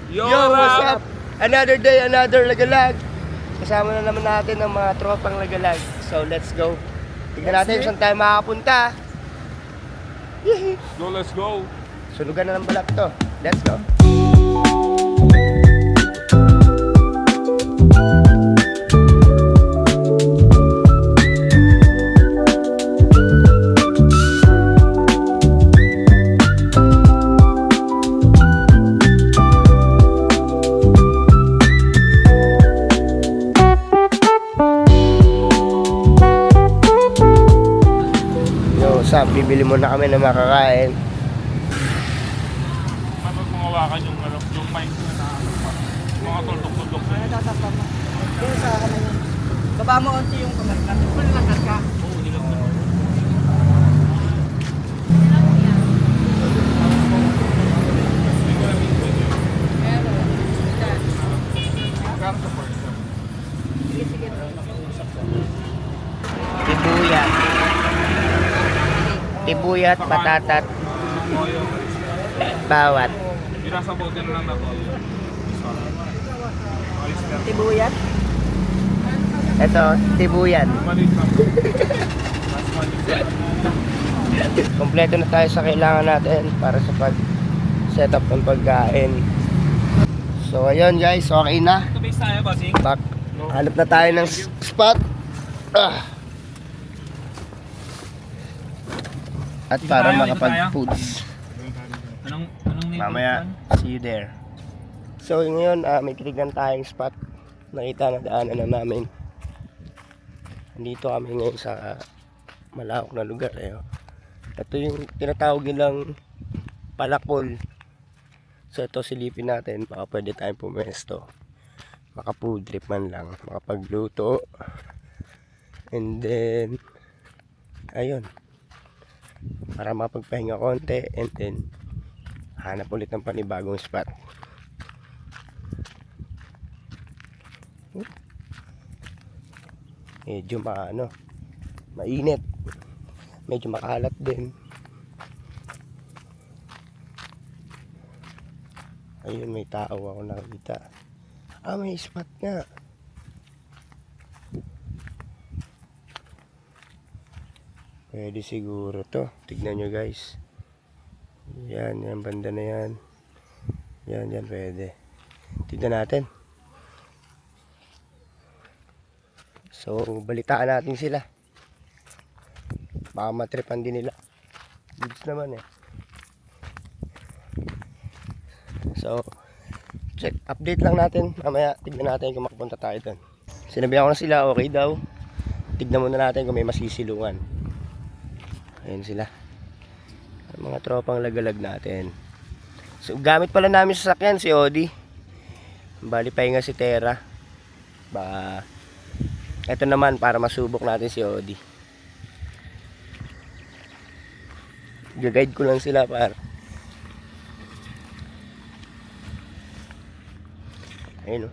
Yo, what's up? Another day, another lagalag. Kasama na naman natin ang mga tropang lagalag. So, let's go. Tignan natin kung saan tayo makakapunta. Go, let's go. Sunugan na ng balat to. Let's go. Bibili muna kami ng makakain. Kapag mangawakan yung pints na mga tuldok-tuldok na yun. Yung sa ano yun. Baba mo onti yung kamay ka. Full lagat ka. Oo, nilang mo. Tibuyat. Tibuyat, patatat, bawat. Pinasabutin lang na to. Tibuyat. Ito, tibuyan. Maliit lang. Mas maliit. Kompleto na tayo sa kailangan natin para sa pag-setup ng pagkain. So, ayun guys, okay na. Ito-base tayo, bossing. Back. Hanap na tayo ng spot. At para makapag-foods. Anong name? Mamaya, see you there. So ngayon, may titignan tayong spot. Nakita na daanan na namin. Nandito kami ngayon sa malawak na lugar. Ito yung tinatawag nilang palakol. So ito silipin natin. Baka pwede tayong pumesto. Maka-food trip man lang. Makapagluto. And then, ayun. Para mapagpahinga konti. And then, hanap ulit ng panibagong spot. Medyo mainit. Medyo makalat din. Ayun, may tao ako nakita. May spot nga. Pwede siguro to. Tignan nyo guys. Yan, banda na yan. Yan, pwede. Tignan natin. So, balitaan natin sila. Baka matripan din nila. Goods naman So, update lang natin. Mamaya, tignan natin kung makapunta tayo doon. Sinabihan ko na sila, okay daw. Tignan muna natin kung may masisilungan. Ayun sila. Mga tropang lagalag natin. So, gamit pala namin sa sasakyan si Odi. Bali pahinga si Tera. Baka ito naman para masubok natin si Odi. Gagayad ko lang sila para. Ayun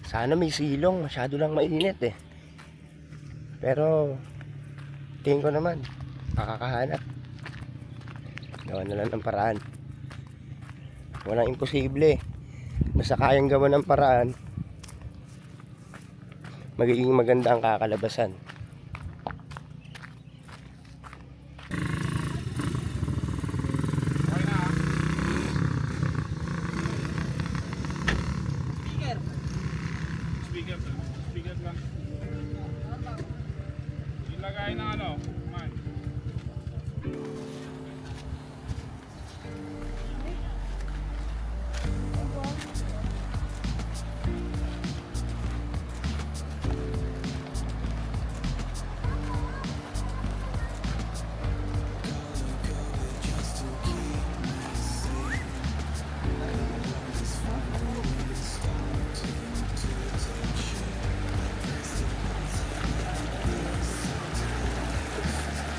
Sana may silong, masyado lang mainit Pero tingin ko naman makakahanap. Gawa na lang ng paraan. Walang imposible. Basta kayang gawa ng paraan, magiging maganda ang kakalabasan. Speaker lang. Ilagay ng man.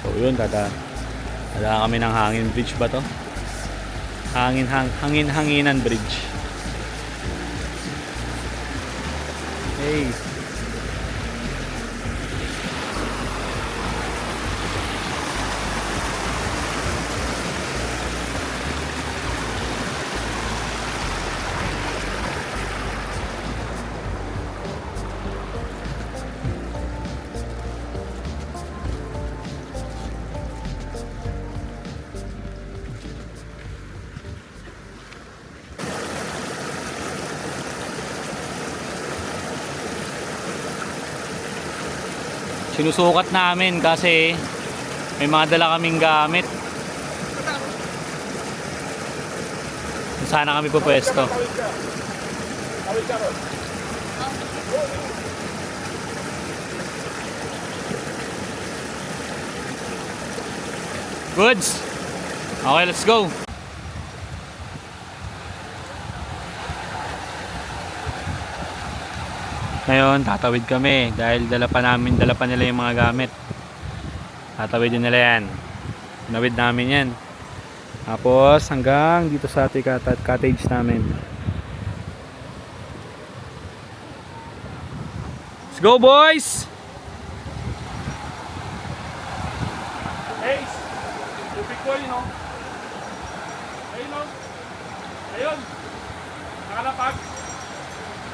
So yun, dala kami ng hangin bridge ba to? Hanginan bridge. Hey. Sinusukat namin kasi may mga dala kaming gamit. Sana kami pupwesto. Goods. Okay, let's go. Ngayon, tatawid kami dahil dala pa nila yung mga gamit. Tatawid din nila yan. Nawid namin yan. Tapos hanggang dito sa ating cottage namin. Let's go, boys! Hey! Tubig ko yun, no? Ayun, no? Ayun! Nakalapag!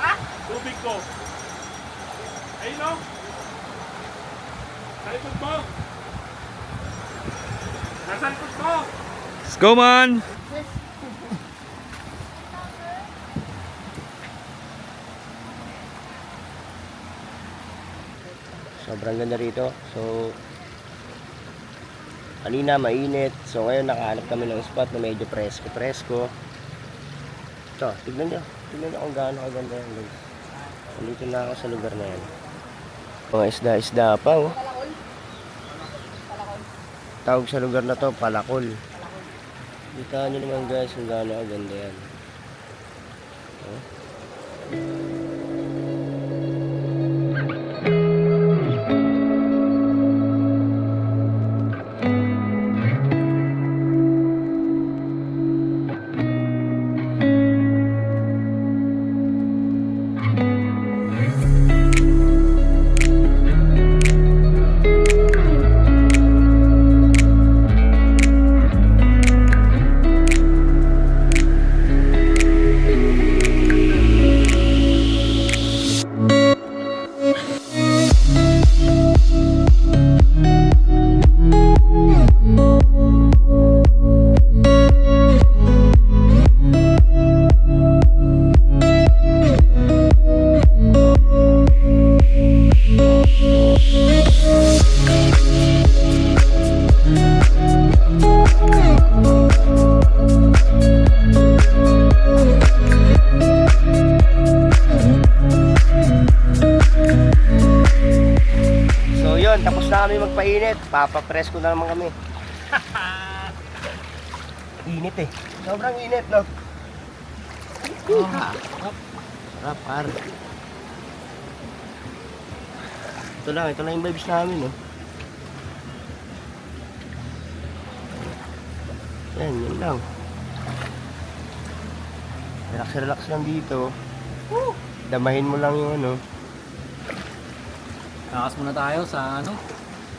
Ha? Tubig ko! Ayun, no? Sa likod mo! Nasa likod mo! Let's go, man! Sobrang ganda rito. So, kanina mainit. So, ngayon nakahanap kami ng spot na medyo presko-presko. Ito, tignan nyo. Tignan nyo kung gaano kaganda yan, guys. Nandito na ako sa lugar na yan. Mga isda-isda pa, oh. Tawag sa lugar na to, Palakol. Kita nyo naman, guys, kung gaano kaganda yan. Oh. Tapos na kami magpainit. Papapress ko na naman kami. Init eh. Sobrang init, no? Sarap, par. Ito lang yung vibes namin, no? Yan lang. Relax lang dito. Damahin mo lang yung ano. Nakas muna tayo sa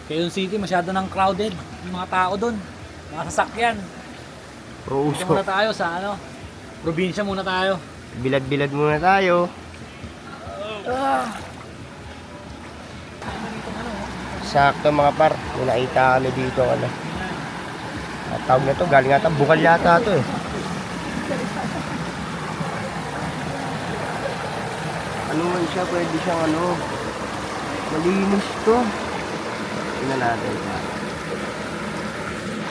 Quezon City, masyado nang crowded yung mga tao doon, mga sasakyan. Dito muna tayo sa probinsya muna tayo. Bilad-bilad muna tayo. Sakto mga par, may nakita kami dito At tawag na to, galing ata, bukal yata to eh. Ano man siya, pwede siyang malinis to. Tingnan natin.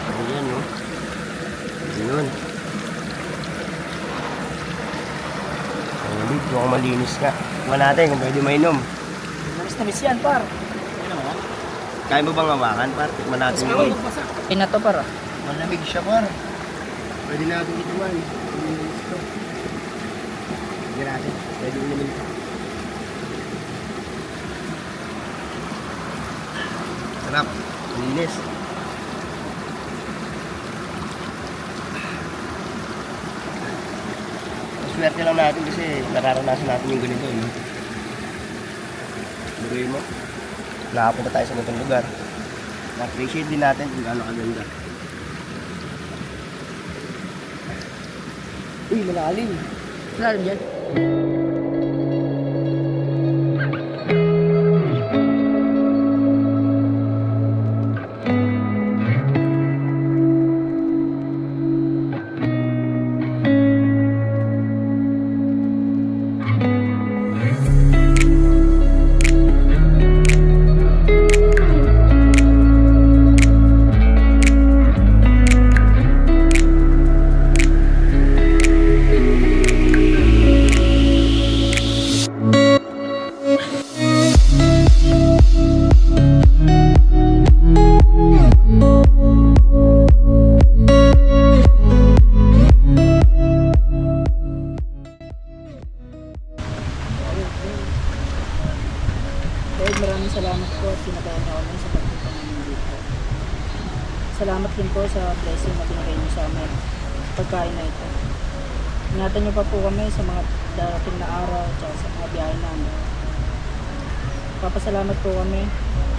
Ayan, no? Ayun. Ayun, mukhang malinis nga. Tingnan natin kung pwede mainom. Namis yan, par. Kaya mo bang hawakan, par? Tikman natin yun. Ina to, par. Malamig siya, par. Pwede natin ito man. Malinis to. Tingnan natin. Pwede naman ito. Sarap, linis. Swerte lang natin kasi nararanasan natin yung ganito. Buruin mo. Nakapunta tayo sa ganitong lugar. Na-appreciate din natin kung gaano kaganda. Uy, malalim. Malalim dyan. Salamat din po sa blessing na binigay niyo sa amin. Pagkain na ito. Ingatan niyo pa po kami sa mga darating na araw at sa mga biyahe namin. Papasalamat po kami.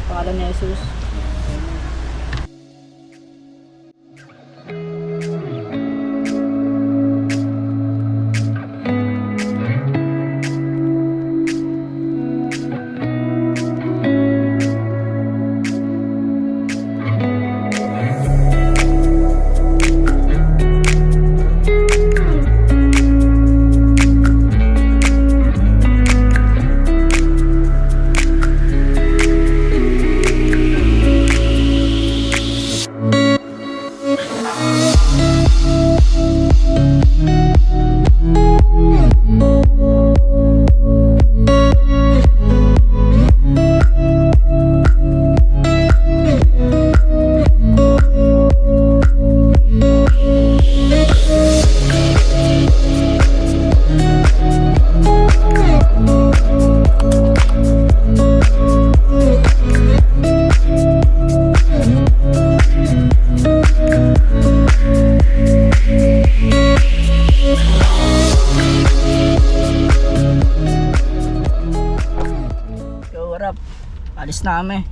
Pangalan ni Jesus. Amen. Alis na kami.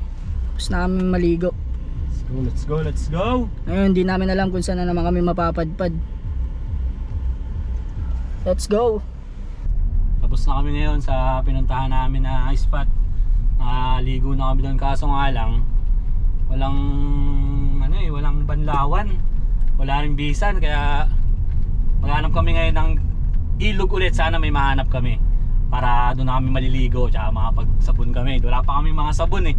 Tapos na kami maligo. Let's go, let's go. Ngayon, hindi namin alam kung saan na naman kami mapapadpad. Let's go. Tapos na kami ngayon sa pinuntahan namin na spot. Ligo na kami doon, kaso nga lang walang banlawan. Wala ring bisan, kaya maghanap kami ngayon ng ilog ulit. Sana may mahanap kami para doon na kami maliligo tsaka makapagsabon kami. Wala pa kami mga sabon eh.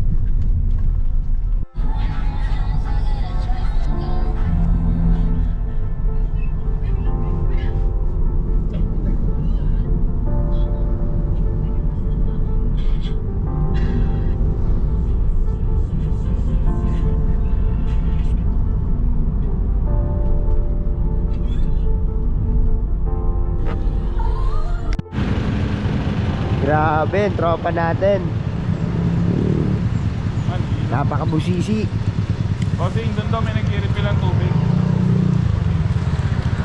Grabe, tropa natin. Napakabusisi. Kasi doon daw may nag-i-refill ang tubig.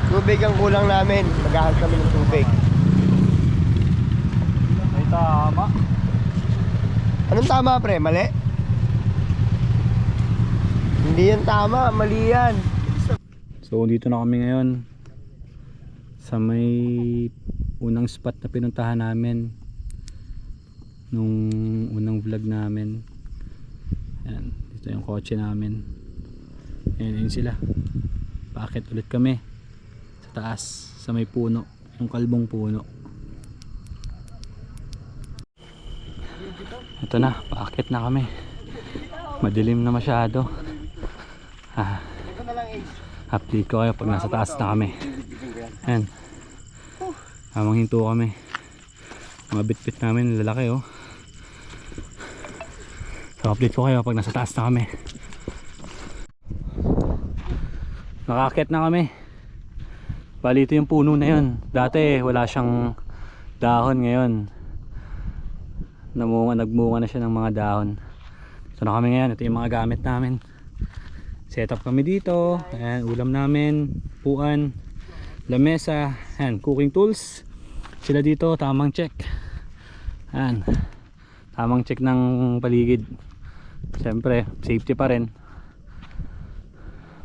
Tubig ang kulang namin. Maghahanap kami ng tubig. Ay tama. Anong tama, pre? Mali? Hindi yan tama, mali yan. So dito na kami ngayon sa may unang spot na pinuntahan namin nung unang vlog namin. Ayan, dito yung kotse namin. Ayan, yun sila. Paakit ulit kami sa taas, sa may puno, yung kalbong puno. Ito na, paakit na kami. Madilim na masyado. Update ko kayo pag nasa taas na kami. Ayan, habang hinto kami. Mga bit-bit namin, lalaki oh. So update ko kayo pag nasa taas na kami. Nakakit na kami. Bali ito yung puno na yun. Dati wala siyang dahon, ngayon nagmunga na siya ng mga dahon. Ito na kami ngayon. Ito yung mga gamit namin. Set up kami dito. Ayan, ulam namin, puan, lamesa, ayan, cooking tools. Sila dito, tamang check. Ayan, tamang check ng paligid. Siyempre, safety pa rin.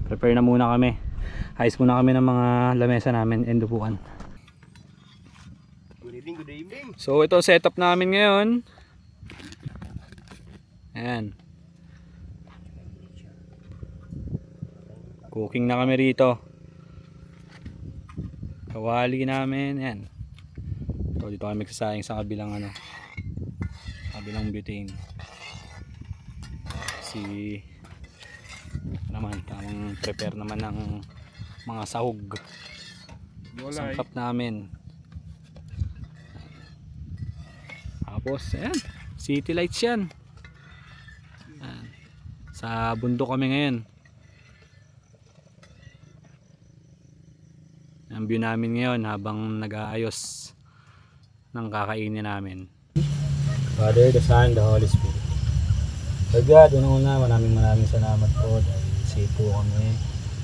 Prepare na muna kami. Ayos muna kami ng mga lamesa namin and upuan. Good evening, good evening. So ito setup namin ngayon. Ayan. Cooking na kami rito. Kawali namin. Ayan. So dito kami magsasayang sa kabilang kabilang butane. Naman tamang prepare naman ng mga sahog. Sangkap namin. Tapos ayan, city lights yan. Ayan. Sa bundok kami ngayon. Ang view namin ngayon habang nag-aayos ng kakainin namin. Father, the Son, the Holy Spirit. Lord God, unang-una, maraming salamat po dahil sa safe po kami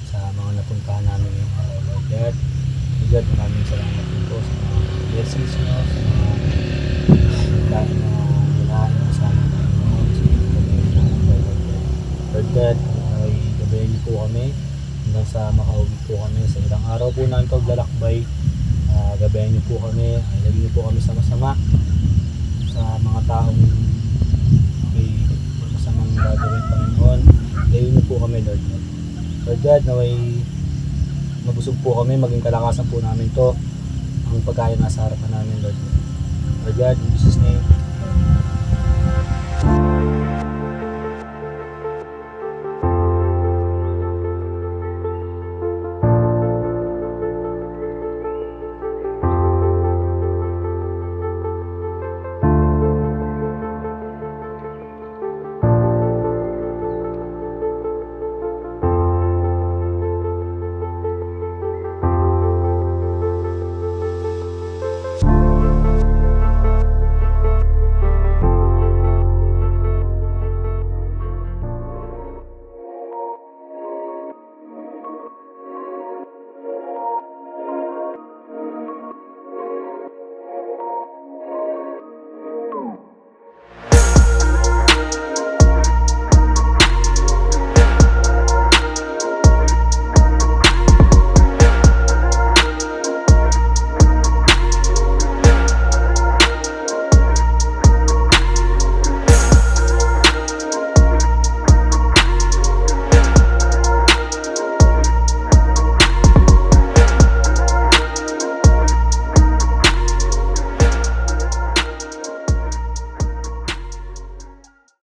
sa mga napuntahan namin ngayong araw, Lord God. Lord God, maraming salamat din po sa mga blessings nyo, sa mga dahil na wala na sa amin Panginoon, sa mga gabayan po ng Lord God. Lord God, ay gabayan niyo po kami hanggang sa makauwi po kami sa ilang araw po namin paglalakbay. Gabayan niyo po kami, ay lagyan niyo po kami sa masama, sa mga taong may masamang gagawin Panginoon. Layo niyo po kami, Lord God. Lord God, naway mabusog po kami, maging kalakasan po namin to ang pagkain nasa harapan namin, Lord God. Lord God, in Jesus' name,